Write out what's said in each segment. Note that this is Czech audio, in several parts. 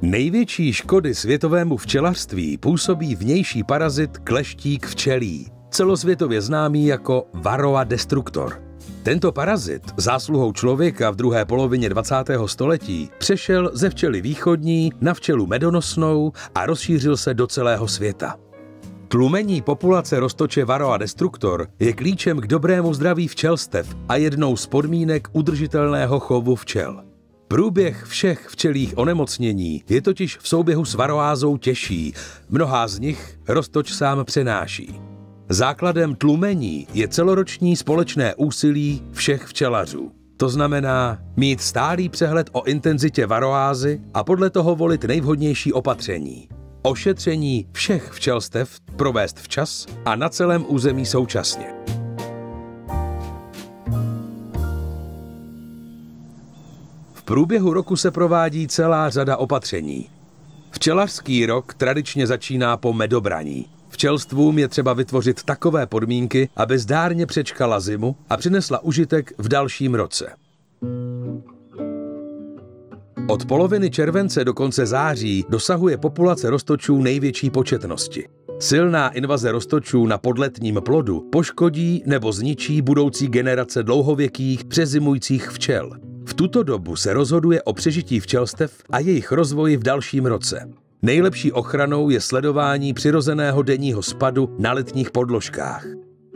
Největší škody světovému včelařství působí vnější parazit kleštík včelí, celosvětově známý jako Varroa destructor. Tento parazit zásluhou člověka v druhé polovině 20. století přešel ze včely východní na včelu medonosnou a rozšířil se do celého světa. Tlumení populace roztoče Varroa destructor je klíčem k dobrému zdraví včelstev a jednou z podmínek udržitelného chovu včel. Průběh všech včelích onemocnění je totiž v souběhu s varroázou těžší, mnohá z nich roztoč sám přenáší. Základem tlumení je celoroční společné úsilí všech včelařů. To znamená mít stálý přehled o intenzitě varroázy a podle toho volit nejvhodnější opatření. Ošetření všech včelstev provést včas a na celém území současně. V průběhu roku se provádí celá řada opatření. Včelařský rok tradičně začíná po medobraní. Včelstvům je třeba vytvořit takové podmínky, aby zdárně přečkala zimu a přinesla užitek v dalším roce. Od poloviny července do konce září dosahuje populace roztočů největší početnosti. Silná invaze roztočů na podletním plodu poškodí nebo zničí budoucí generace dlouhověkých přezimujících včel. V tuto dobu se rozhoduje o přežití včelstev a jejich rozvoji v dalším roce. Nejlepší ochranou je sledování přirozeného denního spadu na letních podložkách.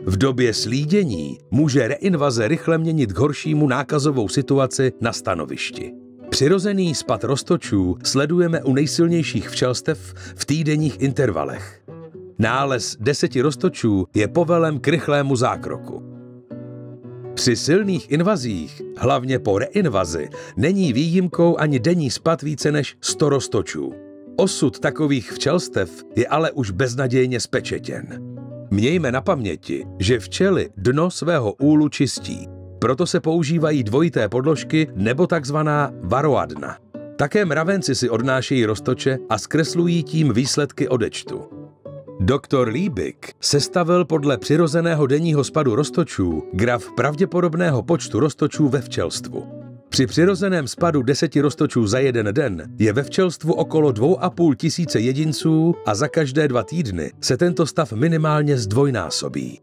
V době slídění může reinvaze rychle měnit k horšímu nákazovou situaci na stanovišti. Přirozený spad roztočů sledujeme u nejsilnějších včelstev v týdenních intervalech. Nález 10 roztočů je povelem k rychlému zákroku. Při silných invazích, hlavně po reinvazi, není výjimkou ani denní spad více než 100 roztočů. Osud takových včelstev je ale už beznadějně spečetěn. Mějme na paměti, že včely dno svého úlu čistí. Proto se používají dvojité podložky nebo takzvaná varroadna. Také mravenci si odnášejí roztoče a zkreslují tím výsledky odečtu. Doktor Liebig sestavil podle přirozeného denního spadu roztočů graf pravděpodobného počtu roztočů ve včelstvu. Při přirozeném spadu 10 roztočů za jeden den je ve včelstvu okolo 2,5 tisíce jedinců a za každé 2 týdny se tento stav minimálně zdvojnásobí.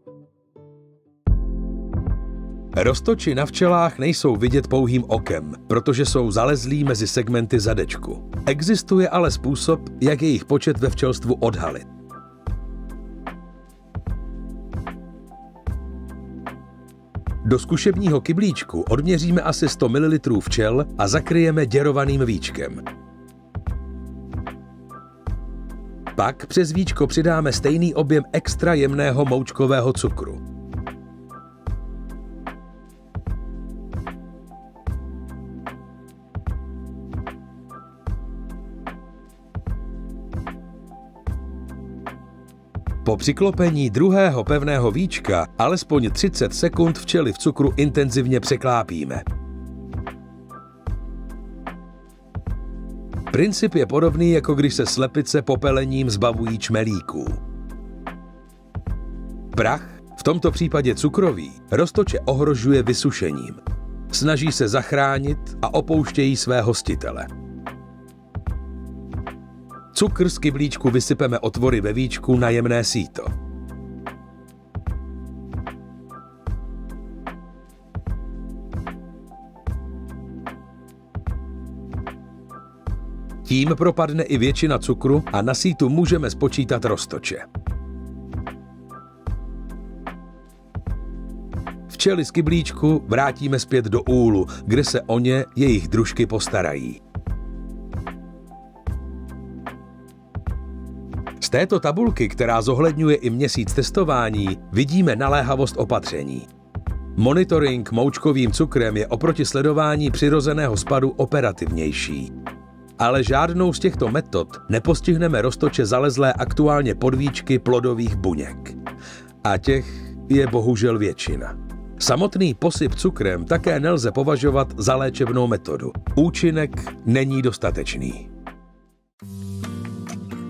Roztoči na včelách nejsou vidět pouhým okem, protože jsou zalezlí mezi segmenty zadečku. Existuje ale způsob, jak jejich počet ve včelstvu odhalit. Do zkušebního kyblíčku odměříme asi 100 ml včel a zakryjeme děrovaným víčkem. Pak přes víčko přidáme stejný objem extra jemného moučkového cukru. Po přiklopení druhého pevného víčka alespoň 30 sekund včely v cukru intenzivně překlápíme. Princip je podobný, jako když se slepice popelením zbavují čmelíků. Prach, v tomto případě cukrový, roztoče ohrožuje vysušením. Snaží se zachránit a opouštějí své hostitele. Cukr z kyblíčku vysypeme otvory ve víčku na jemné síto. Tím propadne i většina cukru a na sítu můžeme spočítat roztoče. Včely z kyblíčku vrátíme zpět do úlu, kde se o ně jejich družky postarají. Z této tabulky, která zohledňuje i měsíc testování, vidíme naléhavost opatření. Monitoring moučkovým cukrem je oproti sledování přirozeného spadu operativnější. Ale žádnou z těchto metod nepostihneme roztoče zalezlé aktuálně podvíčky plodových buněk. A těch je bohužel většina. Samotný posyp cukrem také nelze považovat za léčebnou metodu. Účinek není dostatečný.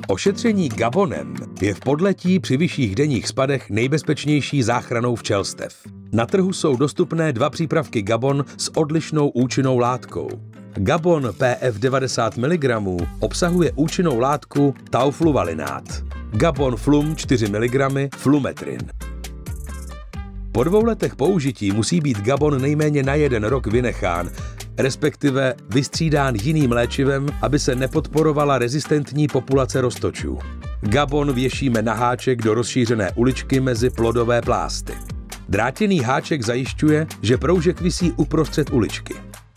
Ošetření gabonem je v podletí při vyšších denních spadech nejbezpečnější záchranou včelstev. Na trhu jsou dostupné 2 přípravky gabon s odlišnou účinnou látkou. Gabon PF 90 mg obsahuje účinnou látku taufluvalinát. Gabon Flum 4 mg Flumetrin. Po 2 letech použití musí být Gabon nejméně na 1 rok vynechán, respektive vystřídán jiným léčivem, aby se nepodporovala rezistentní populace roztočů. Gabon věšíme na háček do rozšířené uličky mezi plodové plásty. Drátěný háček zajišťuje, že proužek visí uprostřed uličky.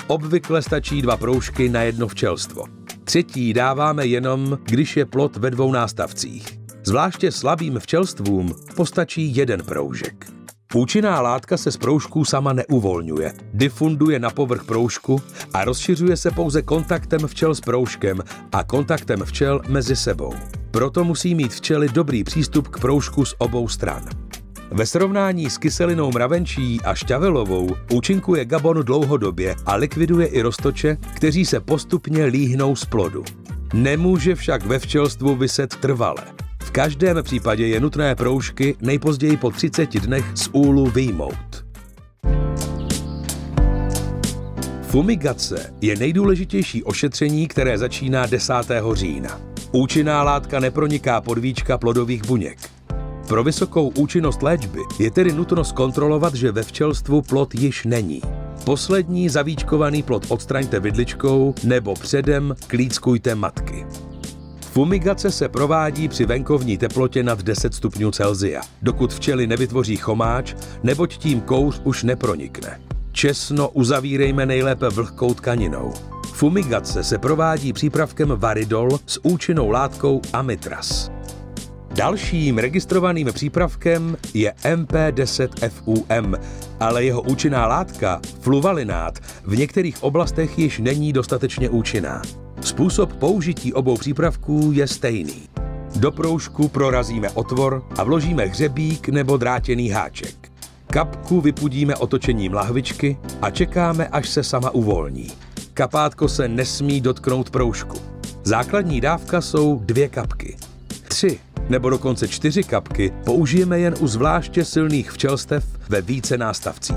Obvykle stačí 2 proužky na jedno včelstvo. Třetí dáváme jenom, když je plod ve 2 nástavcích. Zvláště slabým včelstvům postačí 1 proužek. Účinná látka se z proužků sama neuvolňuje, difunduje na povrch proužku a rozšiřuje se pouze kontaktem včel s proužkem a kontaktem včel mezi sebou. Proto musí mít včely dobrý přístup k proužku z obou stran. Ve srovnání s kyselinou mravenčí a šťavelovou účinkuje Gabon dlouhodobě a likviduje i roztoče, kteří se postupně líhnou z plodu. Nemůže však ve včelstvu viset trvale. V každém případě je nutné proužky nejpozději po 30 dnech z úlu vyjmout. Fumigace je nejdůležitější ošetření, které začíná 10. října. Účinná látka neproniká pod víčka plodových buněk. Pro vysokou účinnost léčby je tedy nutno zkontrolovat, že ve včelstvu plod již není. Poslední zavíčkovaný plod odstraňte vidličkou nebo předem klíckujte matky. Fumigace se provádí při venkovní teplotě nad 10 stupňů Celsia, dokud včely nevytvoří chomáč, neboť tím kouř už nepronikne. Česno uzavírejme nejlépe vlhkou tkaninou. Fumigace se provádí přípravkem varidol s účinnou látkou amitraz. Dalším registrovaným přípravkem je MP10FUM, ale jeho účinná látka, fluvalinát, v některých oblastech již není dostatečně účinná. Způsob použití obou přípravků je stejný. Do proužku prorazíme otvor a vložíme hřebík nebo drátěný háček. Kapku vypudíme otočením lahvičky a čekáme, až se sama uvolní. Kapátko se nesmí dotknout proužku. Základní dávka jsou 2 kapky. 3 nebo dokonce 4 kapky použijeme jen u zvláště silných včelstev ve více nástavcích.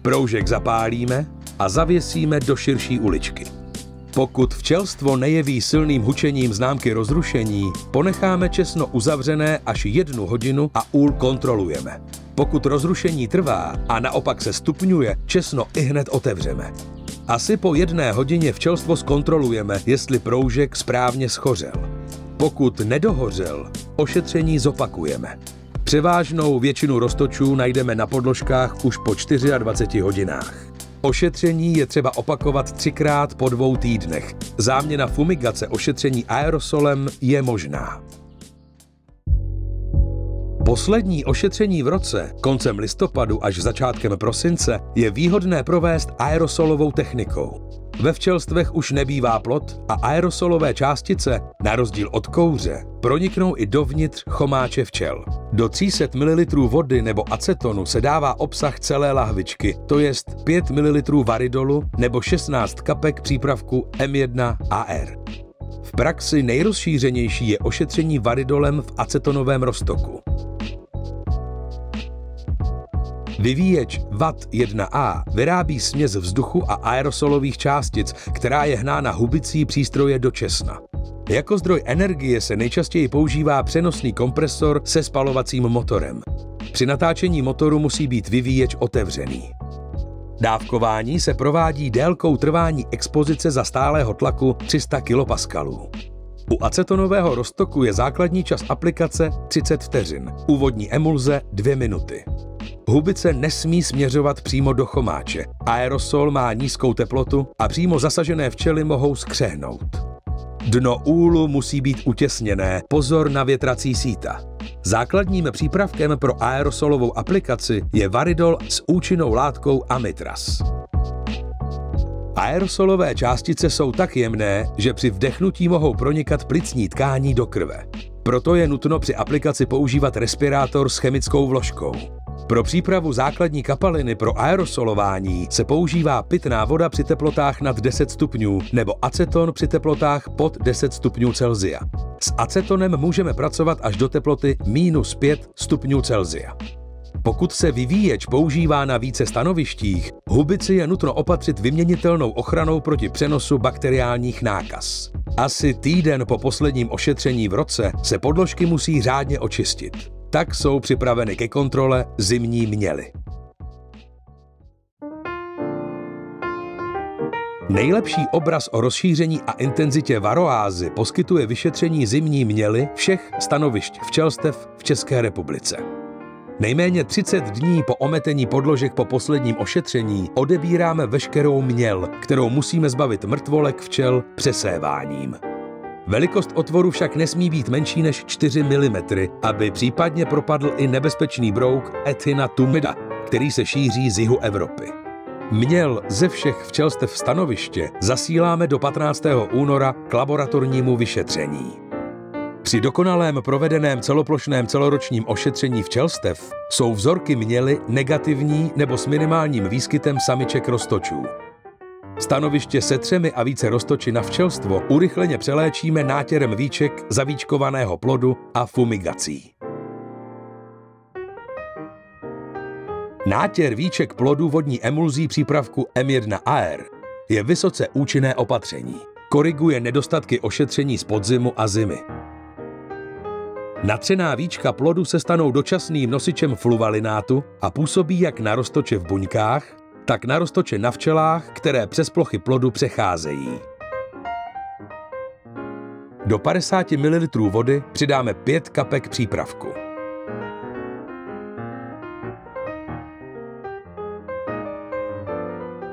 Proužek zapálíme a zavěsíme do širší uličky. Pokud včelstvo nejeví silným hučením známky rozrušení, ponecháme česno uzavřené až 1 hodinu a úl kontrolujeme. Pokud rozrušení trvá a naopak se stupňuje, česno ihned otevřeme. Asi po 1 hodině včelstvo zkontrolujeme, jestli proužek správně schořel. Pokud nedohořel, ošetření zopakujeme. Převážnou většinu roztočů najdeme na podložkách už po 24 hodinách. Ošetření je třeba opakovat 3krát po 2 týdnech. Záměna fumigace ošetření aerosolem je možná. Poslední ošetření v roce, koncem listopadu až začátkem prosince, je výhodné provést aerosolovou technikou. Ve včelstvech už nebývá plod a aerosolové částice, na rozdíl od kouře, proniknou i dovnitř chomáče včel. Do 300 ml vody nebo acetonu se dává obsah celé lahvičky, to jest 5 ml varidolu nebo 16 kapek přípravku M1AR. V praxi nejrozšířenější je ošetření varidolem v acetonovém roztoku. Vyvíječ VAT1A vyrábí směs vzduchu a aerosolových částic, která je hnána hubicí přístroje do česna. Jako zdroj energie se nejčastěji používá přenosný kompresor se spalovacím motorem. Při natáčení motoru musí být vyvíječ otevřený. Dávkování se provádí délkou trvání expozice za stálého tlaku 300 kPa. U acetonového roztoku je základní čas aplikace 30 vteřin, úvodní emulze 2 minuty. Hubice nesmí směřovat přímo do chomáče. Aerosol má nízkou teplotu a přímo zasažené včely mohou skřehnout. Dno úlu musí být utěsněné, pozor na větrací síta. Základním přípravkem pro aerosolovou aplikaci je varidol s účinnou látkou amitraz. Aerosolové částice jsou tak jemné, že při vdechnutí mohou pronikat plicní tkání do krve. Proto je nutno při aplikaci používat respirátor s chemickou vložkou. Pro přípravu základní kapaliny pro aerosolování se používá pitná voda při teplotách nad 10 stupňů nebo aceton při teplotách pod 10 stupňů Celsia. S acetonem můžeme pracovat až do teploty -5 stupňů Celsia. Pokud se vyvíječ používá na více stanovištích, hubici je nutno opatřit vyměnitelnou ochranou proti přenosu bakteriálních nákaz. Asi týden po posledním ošetření v roce se podložky musí řádně očistit. Tak jsou připraveny ke kontrole zimní měly. Nejlepší obraz o rozšíření a intenzitě varoázy poskytuje vyšetření zimní měly všech stanovišť včelstev v České republice. Nejméně 30 dní po ometení podložek po posledním ošetření odebíráme veškerou měl, kterou musíme zbavit mrtvolek včel přeséváním. Velikost otvoru však nesmí být menší než 4 mm, aby případně propadl i nebezpečný brouk Ethina tumida, který se šíří z jihu Evropy. Měl ze všech včelstev stanoviště zasíláme do 15. února k laboratornímu vyšetření. Při dokonalém provedeném celoplošném celoročním ošetření včelstev jsou vzorky měly negativní nebo s minimálním výskytem samiček roztočů. Stanoviště se 3 a více roztoči na včelstvo urychleně přeléčíme nátěrem víček zavíčkovaného plodu a fumigací. Nátěr víček plodu vodní emulzí přípravku M1AR je vysoce účinné opatření. Koriguje nedostatky ošetření z podzimu a zimy. Natřená víčka plodu se stanou dočasným nosičem fluvalinátu a působí jak na roztoče v buňkách, tak na roztoče na včelách, které přes plochy plodu přecházejí. Do 50 ml vody přidáme 5 kapek přípravku.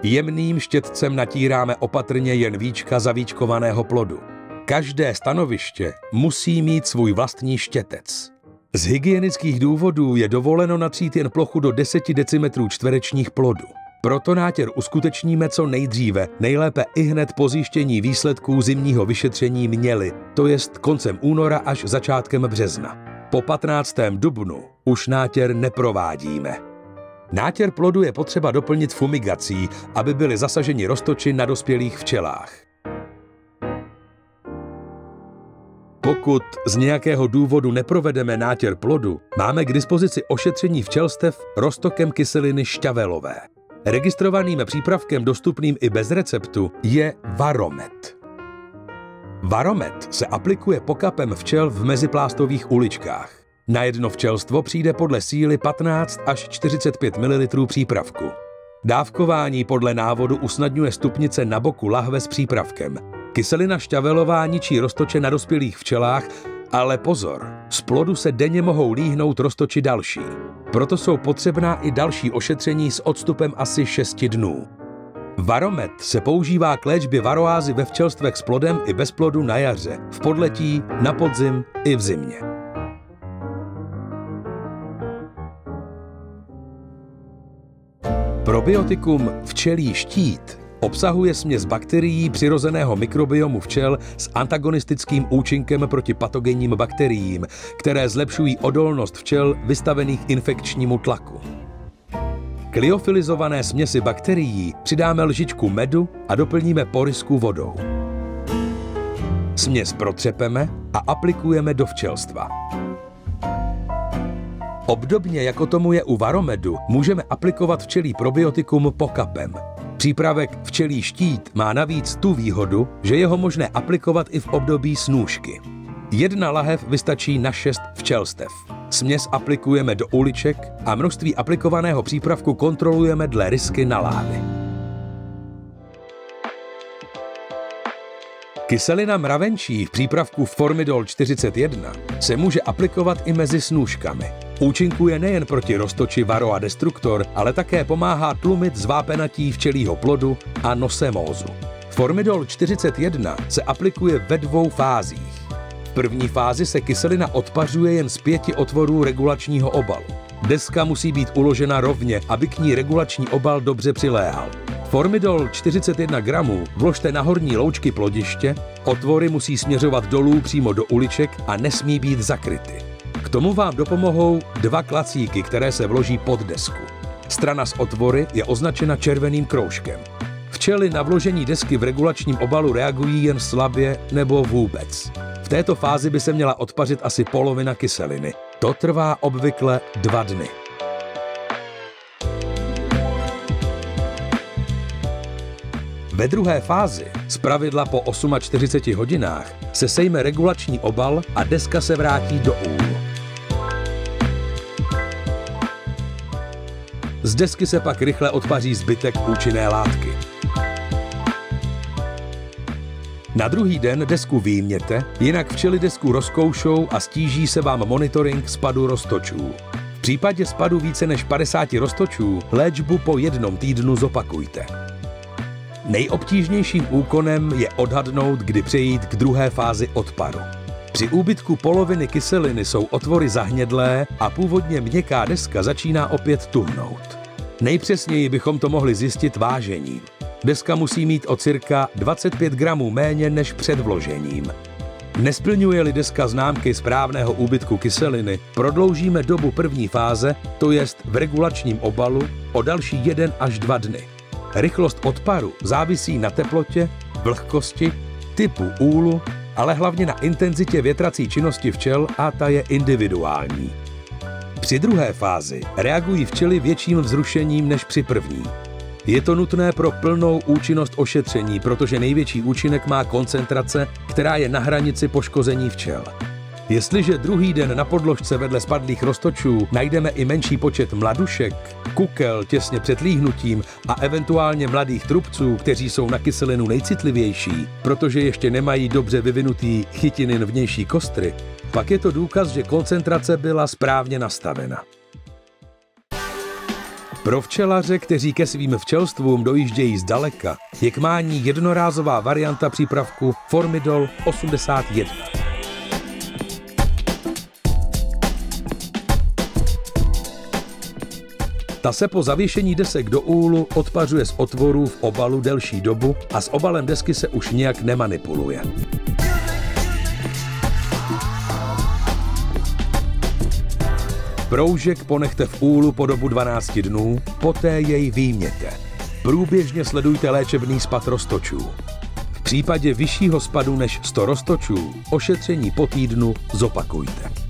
Jemným štětcem natíráme opatrně jen víčka zavíčkovaného plodu. Každé stanoviště musí mít svůj vlastní štětec. Z hygienických důvodů je dovoleno natřít jen plochu do 10 decimetrů čtverečních plodu. Proto nátěr uskutečníme co nejdříve, nejlépe ihned po zjištění výsledků zimního vyšetření měly, to jest koncem února až začátkem března. Po 15. dubnu už nátěr neprovádíme. Nátěr plodu je potřeba doplnit fumigací, aby byly zasaženi roztoči na dospělých včelách. Pokud z nějakého důvodu neprovedeme nátěr plodu, máme k dispozici ošetření včelstev roztokem kyseliny šťavelové. Registrovaným přípravkem dostupným i bez receptu je Varomet. Varomet se aplikuje pokapem včel v meziplástových uličkách. Na jedno včelstvo přijde podle síly 15 až 45 ml přípravku. Dávkování podle návodu usnadňuje stupnice na boku lahve s přípravkem. Kyselina šťavelová ničí roztoče na dospělých včelách, ale pozor, z plodu se denně mohou líhnout roztoči další. Proto jsou potřebná i další ošetření s odstupem asi 6 dnů. Varomet se používá k léčbě varoázy ve včelstvech s plodem i bez plodu na jaře, v podletí, na podzim i v zimě. Probiotikum včelí štít obsahuje směs bakterií přirozeného mikrobiomu včel s antagonistickým účinkem proti patogenním bakteriím, které zlepšují odolnost včel vystavených infekčnímu tlaku. K liofilizované směsi bakterií přidáme lžičku medu a doplníme porysku vodou. Směs protřepeme a aplikujeme do včelstva. Obdobně jako tomu je u Varomedu, můžeme aplikovat včelí probiotikum pokapem. Přípravek včelí štít má navíc tu výhodu, že je ho možné aplikovat i v období snůšky. 1 lahev vystačí na 6 včelstev. Směs aplikujeme do uliček a množství aplikovaného přípravku kontrolujeme dle rysky na láhvi. Kyselina mravenčí v přípravku Formidol 41 se může aplikovat i mezi snůškami. Účinkuje nejen proti roztoči Varroa destructor, ale také pomáhá tlumit zvápenatí včelího plodu a nosemózu. Formidol 41 se aplikuje ve 2 fázích. V první fázi se kyselina odpařuje jen z 5 otvorů regulačního obalu. Deska musí být uložena rovně, aby k ní regulační obal dobře přiléhal. Formidol 41 gramů vložte na horní loučky plodiště, otvory musí směřovat dolů přímo do uliček a nesmí být zakryty. K K tomu vám dopomohou 2 klacíky, které se vloží pod desku. Strana s otvory je označena červeným kroužkem. Včely na vložení desky v regulačním obalu reagují jen slabě nebo vůbec. V této fázi by se měla odpařit asi polovina kyseliny. To trvá obvykle 2 dny. Ve druhé fázi, zpravidla po 48 hodinách, se sejme regulační obal a deska se vrátí do úlu. Z desky se pak rychle odpaří zbytek účinné látky. Na druhý den desku vyjměte, jinak včely desku rozkoušou a stíží se vám monitoring spadu roztočů. V případě spadu více než 50 roztočů léčbu po 1 týdnu zopakujte. Nejobtížnějším úkonem je odhadnout, kdy přejít k druhé fázi odparu. Při úbytku poloviny kyseliny jsou otvory zahnědlé a původně měkká deska začíná opět tuhnout. Nejpřesněji bychom to mohli zjistit vážením. Deska musí mít o cirka 25 gramů méně než před vložením. Nesplňuje-li deska známky správného úbytku kyseliny, prodloužíme dobu první fáze, to jest v regulačním obalu, o další 1 až 2 dny. Rychlost odparu závisí na teplotě, vlhkosti, typu úlu, ale hlavně na intenzitě větrací činnosti včel a ta je individuální. Při druhé fázi reagují včely větším vzrušením než při první. Je to nutné pro plnou účinnost ošetření, protože největší účinek má koncentrace, která je na hranici poškození včel. Jestliže druhý den na podložce vedle spadlých roztočů najdeme i menší počet mladušek, kukel těsně před líhnutím a eventuálně mladých trubců, kteří jsou na kyselinu nejcitlivější, protože ještě nemají dobře vyvinutý chytinin vnější kostry, pak je to důkaz, že koncentrace byla správně nastavena. Pro včelaře, kteří ke svým včelstvům dojíždějí zdaleka, je k mání jednorázová varianta přípravku Formidol 81. Ta se po zavěšení desek do úlu odpařuje z otvorů v obalu delší dobu a s obalem desky se už nijak nemanipuluje. Proužek ponechte v úlu po dobu 12 dnů, poté jej vyjměte. Průběžně sledujte léčebný spad roztočů. V případě vyššího spadu než 100 roztočů ošetření po týdnu zopakujte.